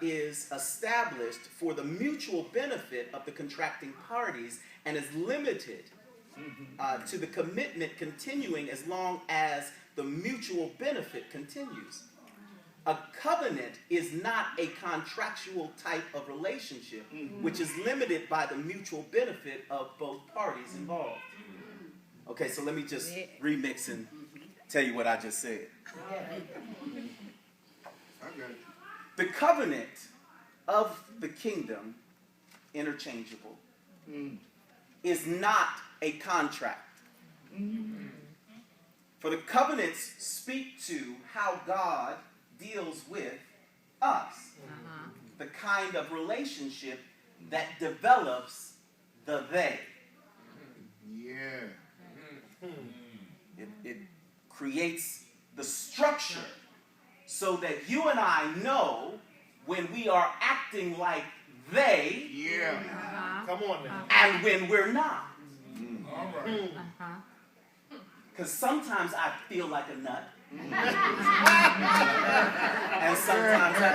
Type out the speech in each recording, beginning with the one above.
is established for the mutual benefit of the contracting parties and is limited to the commitment continuing as long as the mutual benefit continues. A covenant is not a contractual type of relationship, which is limited by the mutual benefit of both parties involved. Okay, so let me just remix and tell you what I just said. The covenant of the kingdom, interchangeable, is not a contract. For the covenants speak to how God deals with us, the kind of relationship that develops the they. It creates the structure so that you and I know when we are acting like they, Come on now. and when we're not. All right. Because sometimes I feel like a nut, and sometimes I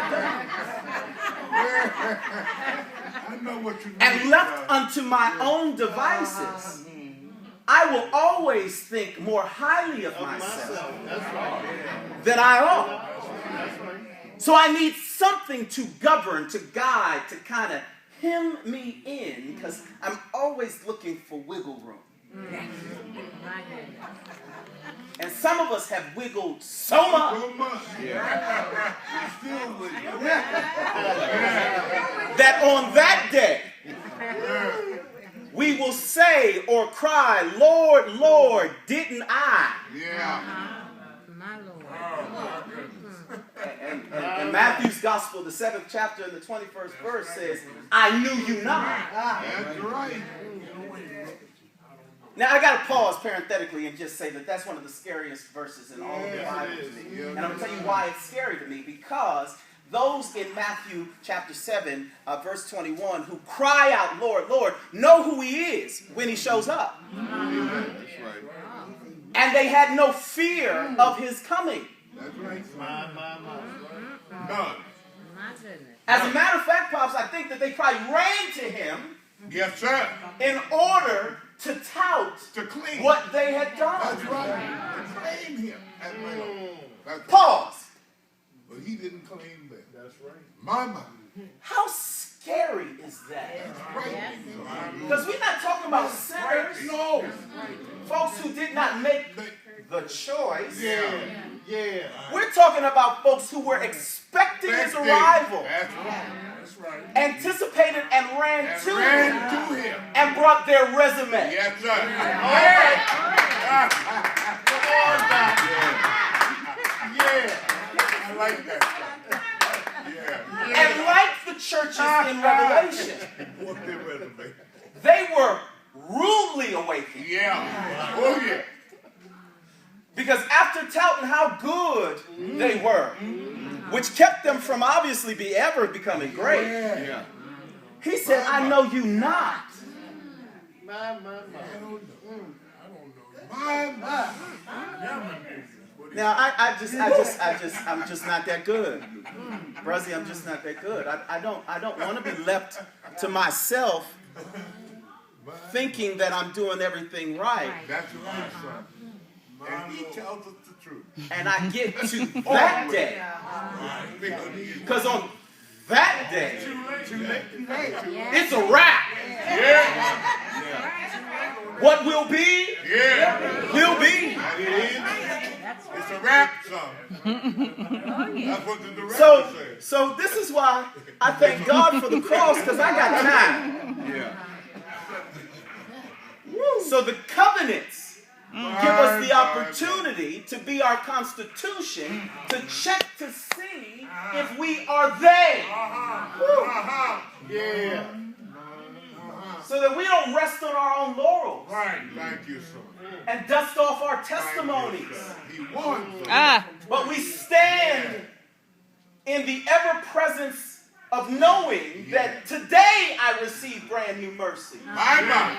don't. I know what you mean. And left unto my own devices, I will always think more highly of myself That's right. than I ought. That's right. So I need something to govern, to guide, to kind of hem me in, because I'm always looking for wiggle room. And some of us have wiggled so much that on that day, we will say or cry, Lord, Lord, didn't I? My Lord. And Matthew's Gospel, the 7th chapter and the 21st verse says, I knew you not. That's right. Now, I got to pause parenthetically and just say that that's one of the scariest verses in all of the Bible to me. And I'm going to tell you why it's scary to me. Because those in Matthew chapter 7, verse 21, who cry out, Lord, Lord, know who he is when he shows up. That's right. And they had no fear of his coming. That's right. My. None. My goodness. As a matter of fact, Pops, I think that they probably ran to him Yes, sir. in order to tout To claim. what they had done. That's right. To claim him. That's right. That's right. Pause. But he didn't claim that. That's right. Mama. How scary is that? Right. Because we're not talking about sinners. No. Folks who did not make the choice. Yeah. We're talking about folks who were expecting his arrival, That's right. That's right. anticipated and ran And to ran him, to him. and brought their resume. Yes, sir. I like that. Yeah. And like the churches in Revelation, What's their resume? they were rudely awakened. Yeah. Oh, yeah. Because after touting how good they were, which kept them from obviously ever becoming great, Yeah. he said, I know you not. My. I don't know. My. Now, I'm just not that good. Bruzzy, I'm just not that good. I don't want to be left to myself thinking that I'm doing everything right. That's right, son. And he tells us the truth. And I get to that day. Because on that day, it's a wrap. Yeah. What will be, Yeah. will be. It is. It's a rap song. That's what the director says. So this is why I thank God for the cross, because I got time. Yeah. So the covenants give us the opportunity to be our constitution, to check to see if we are they. Yeah. So that we don't rest on our own laurels Right. Thank you, son. and dust off our testimonies. He won. Son. But we stand in the ever-presence of knowing that today I receive brand new mercy. My God.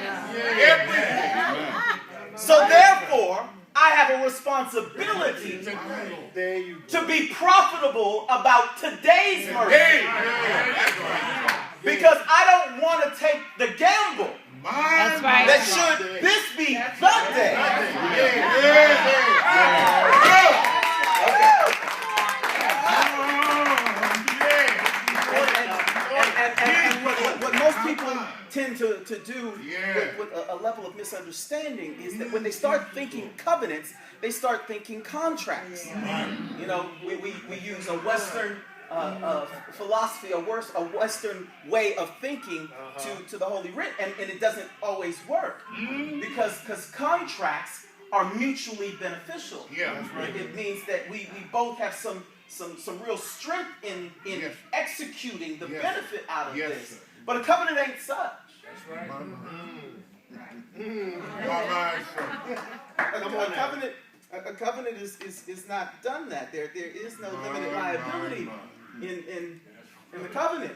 Everything. So therefore, I have a responsibility There you go. to be profitable about today's mercy. Hey. right. that should this be the day. And what most people tend to do with a level of misunderstanding is that when they start thinking covenants, they start thinking contracts. You know, we use a Western philosophy, a Western way of thinking to the Holy Writ, and it doesn't always work because contracts are mutually beneficial. Yeah, that's right. It means that we both have some real strength in executing the benefit out of this. Sir. But a covenant ain't such. That's right. All right, sir. A covenant is not done that. There is no limited liability in the covenant.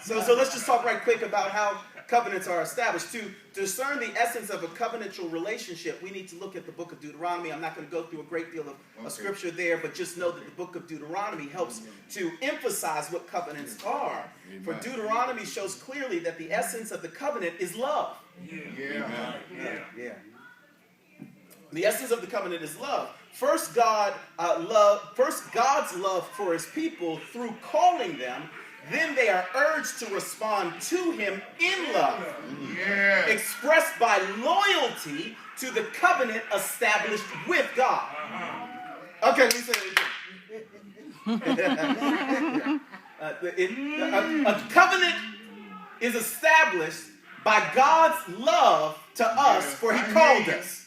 So let's just talk right quick about how covenants are established. To discern the essence of a covenantal relationship, we need to look at the book of Deuteronomy. I'm not going to go through a great deal of scripture there, but just know that the book of Deuteronomy helps to emphasize what covenants are. For Deuteronomy shows clearly that the essence of the covenant is love. Yeah. The essence of the covenant is love. First, God's love for his people through calling them. Then they are urged to respond to him in love, expressed by loyalty to the covenant established with God. Okay, let me say it again. A covenant is established by God's love to us, for he called us.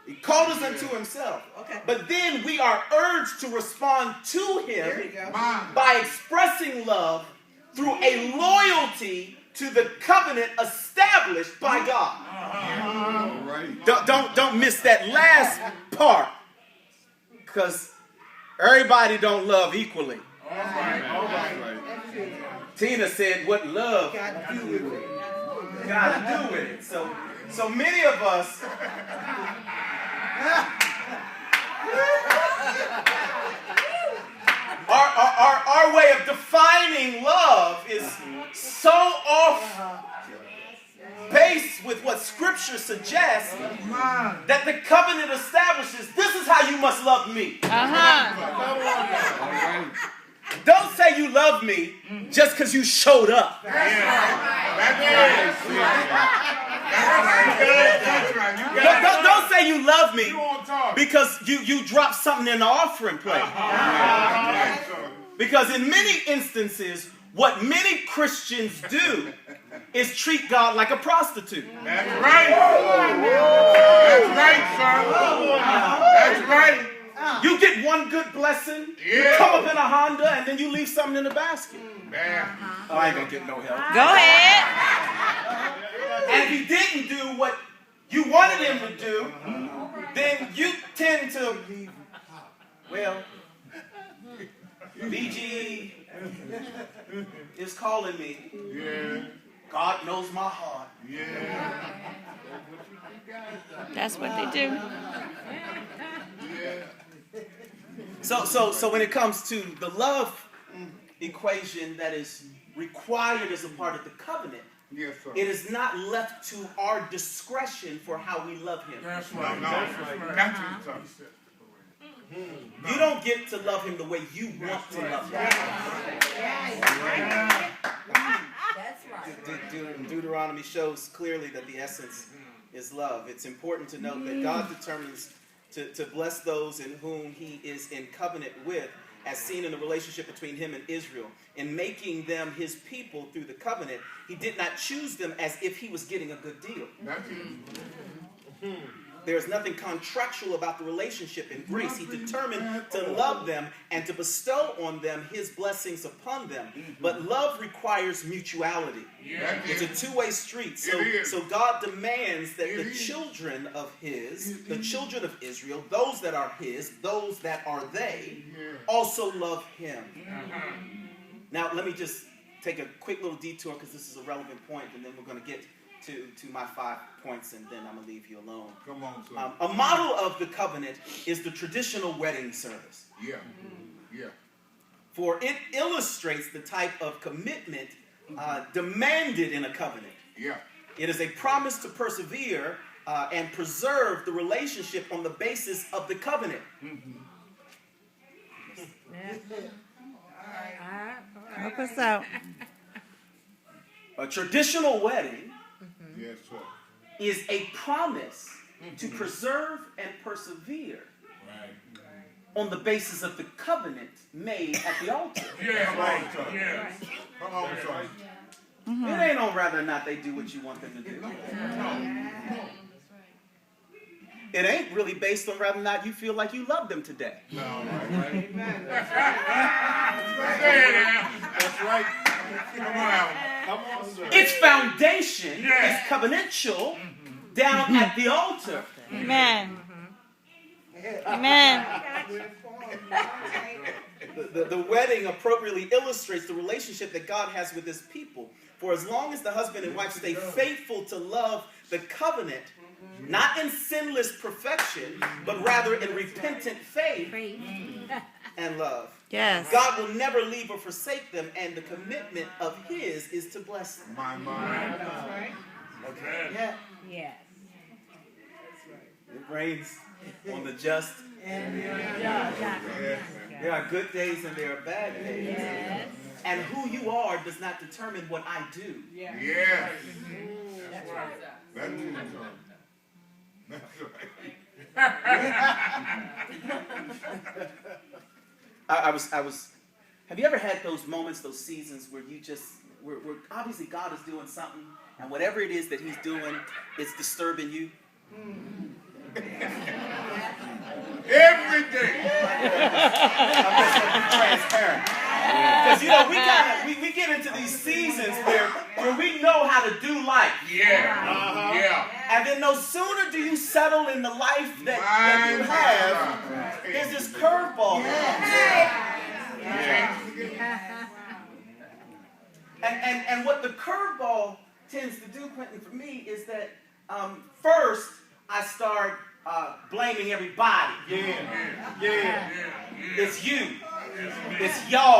He called us unto himself. But then we are urged to respond to him by expressing love through a loyalty to the covenant established by God. Don't miss that last part, because everybody don't love equally. All right. Tina said, "What love got to do with it?" So many of us. Our way of defining love is so off base with what Scripture suggests that the covenant establishes, this is how you must love me. Don't say you love me just because you showed up. Don't say you love me because you dropped something in the offering plate. Because in many instances, what many Christians do is treat God like a prostitute. That's right. That's right, sir. That's right. You get one good blessing, you come up in a Honda, and then you leave something in the basket. Oh, I ain't gonna get no help. Go ahead. And if he didn't do what you wanted him to do, then you tend to, well, BG is calling me. God knows my heart. That's what they do. So when it comes to the love equation that is required as a part of the covenant, it is not left to our discretion for how we love him. That's right. You don't get to love him the way you want to love him. That's right. Deuteronomy shows clearly that the essence is love. It's important to note that God determines to bless those in whom he is in covenant with, as seen in the relationship between him and Israel. In making them his people through the covenant, he did not choose them as if he was getting a good deal. There is nothing contractual about the relationship in grace. He determined to love them and to bestow on them his blessings upon them. But love requires mutuality. It's a two-way street. So God demands that the children of the children of Israel, those that are his, those that are they, also love him. Now, let me just take a quick little detour because this is a relevant point, and then we're going to get to my 5 points, and then I'm going to leave you alone. Come on, son. A model of the covenant is the traditional wedding service. For it illustrates the type of commitment demanded in a covenant. It is a promise to persevere and preserve the relationship on the basis of the covenant. Help us out. A traditional wedding Yes, sir. is a promise to preserve and persevere on the basis of the covenant made at the altar. Come on, son. Come on, son. It ain't on whether or not they do what you want them to do. It ain't really based on whether or not you feel like you love them today. No, right. That's right. Come on. Come on, sir. Its foundation Yes. is covenantal down at the altar. Amen. Amen. The wedding appropriately illustrates the relationship that God has with his people. For as long as the husband and wife stay faithful to love the covenant, not in sinless perfection, but rather in repentant faith and love, Yes. God will never leave or forsake them, and the commitment of his is to bless them. My mind. Okay. Yes. It rains on the just. There are good days and there are bad days. Yes. And who you are does not determine what I do. Yes. That's right. That's true, son. That's right. I was. Have you ever had those moments, those seasons where you just, where obviously God is doing something, and whatever it is that he's doing, it's disturbing you? Every day. I'm just gonna be transparent. Because we get into these seasons where we know how to do life. Yeah. And then no sooner do you settle in the life that you have, there's this curveball that comes in. And what the curveball tends to do, Quentin, for me is that first I start blaming everybody. Yeah. It's you. It's y'all.